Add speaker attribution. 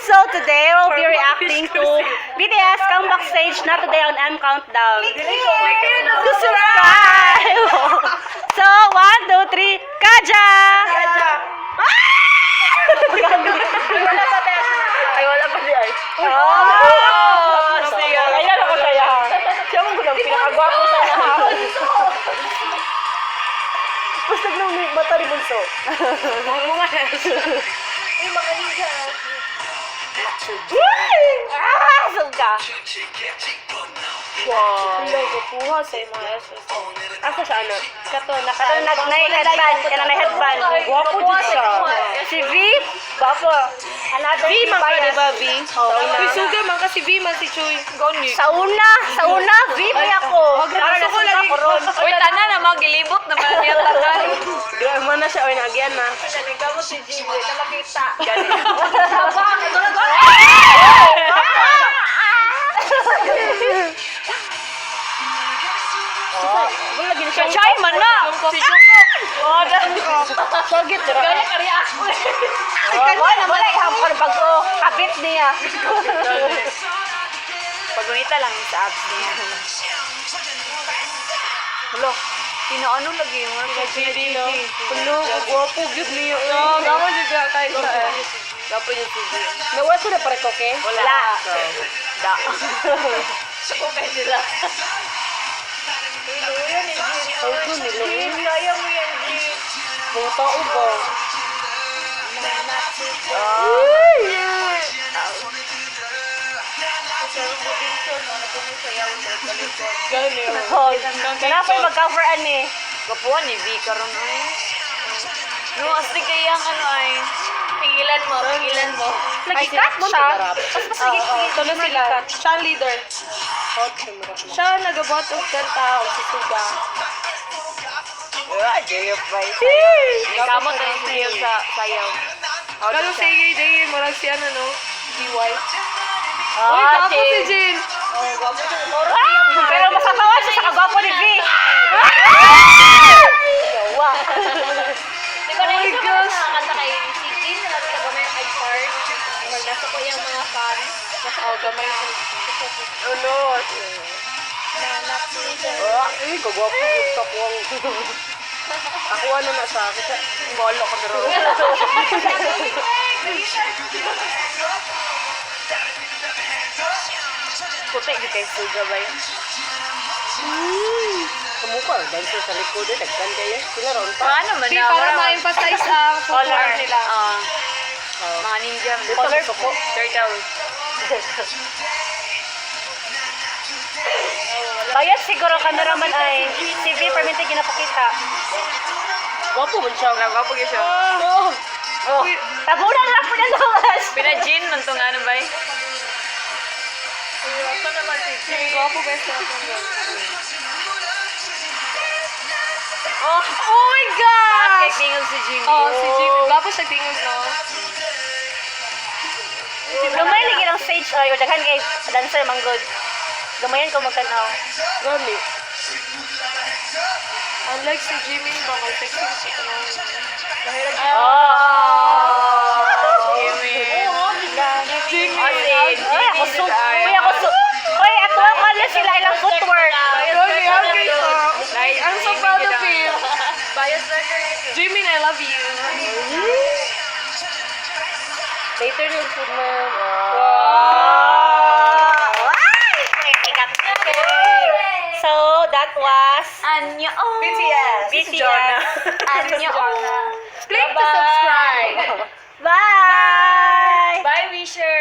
Speaker 1: So today we'll be reacting to BTS Comeback Stage, not today on M Countdown. To subscribe! So, 1, 2, 3, Kaja!
Speaker 2: Ay, wala pa di ay.
Speaker 1: Oh!
Speaker 2: Ayan ako kaya. Siya mong gulang pinakagwapo sa lahat. Basta nung mata ni Bunso. Uy, makaliga.
Speaker 1: Suga!
Speaker 2: Wow. Hindi ko kuha sa mga SS.
Speaker 1: Asa siya ano?
Speaker 2: Kato,
Speaker 1: Naka-headband. Kanang headband.
Speaker 2: Gwapo din siya.
Speaker 1: Si V?
Speaker 2: Bapo.
Speaker 1: Another
Speaker 2: V man ka, di ba, V?
Speaker 1: Sauna.
Speaker 2: Uy, suga man kasi V man si Chuy. Gani.
Speaker 1: Sauna, V pa ako.
Speaker 2: Gusto ko lagi. Uy, tanan na magilibot naman niya tanan. Doon mo na siya, uy, nagyan na. Naligaw mo si Jimmy na makita. Gani. Sabang!
Speaker 1: Chay man na!
Speaker 2: Si Jungkook.
Speaker 1: Oh,
Speaker 2: Sogit, dira.
Speaker 1: Gaya ka-react mo. Wala ihampan pag kapit niya.
Speaker 2: Paggunita lang yung sa apps niya. Hello. Pinaano lagi yung mga GD, no? Hello, gwapo, good niyo. No, gamo juga kahit saan. Gwapo yung CD.
Speaker 1: Nawala sila pare ko, okay?
Speaker 2: Wala. Da. Sa kukay sila.
Speaker 1: Ay, ko nila.
Speaker 2: Kaya mo yan, Jim.
Speaker 1: Mga tao ba?
Speaker 2: Gani.
Speaker 1: Kenapa yung mag-coveran eh?
Speaker 2: Gapuan ni V karon ay. No, astig kayang ano ay. Pigilan mo.
Speaker 1: Nag-ikat mo siya?
Speaker 2: Sige, tulo sila. Siya ang leader. Siya nag-abot of kanta o si Suga. Jayop ba? Kamot na yung sayaw sa sayaw. Pero sige, Jay, marag si ano, no? DY. Uy, gapo si Jin.
Speaker 1: Pero masakawa siya sa kagwapo ni V. Yawa.
Speaker 2: Di ba naisip mo na kanta kay si Jin na nagtagamay ang iPart? Nasa ko yung mga fans. Nasa gamay ang
Speaker 1: Ano?
Speaker 2: Ay, kagwapo yung tapuang. Ako ano na siya, kasi bolo ko daro. Puti di kay Suga ba yun?
Speaker 1: Kamukha, dancer sa likod eh. Nagkan kayo. Sila ron pa.
Speaker 2: Paano man na?
Speaker 3: Para ma-emphasize ang
Speaker 2: color
Speaker 3: footwear nila.
Speaker 2: Mga ninja.
Speaker 1: Color
Speaker 2: po. Turtle.
Speaker 1: Bayad siguro cameraman ay si V permite ginapakita.
Speaker 2: Gwapo man siya. Gwapo yun siya.
Speaker 1: Oh. Tabunan lang po na lawas.
Speaker 2: Pina-gin man itong ano ba eh? Ito naman si Jin.
Speaker 3: Gwapo best na.
Speaker 2: Oh my God! Kay tingog si Jimmy.
Speaker 3: Oh, si Jimmy. Gwapo siya tingog, no?
Speaker 1: Gamay lagi ng stage ay o daghan kay dancer manggod. Gamayan ko magtanaw.
Speaker 2: Gani.
Speaker 3: Unlike si Jimmy, baka sexy siya.
Speaker 2: Jimmy.
Speaker 3: Jimmy.
Speaker 1: Ay, ako so. Uy, ato ako na sila ilang footwork.
Speaker 3: I'm so proud of you.
Speaker 2: Bias record.
Speaker 3: Jimmy, I love you.
Speaker 1: Later yung food mo. So, that was
Speaker 2: Anyo.
Speaker 1: BTS.
Speaker 2: Anyo.
Speaker 3: Click to subscribe.
Speaker 1: Bye!
Speaker 2: Bye, Wisher.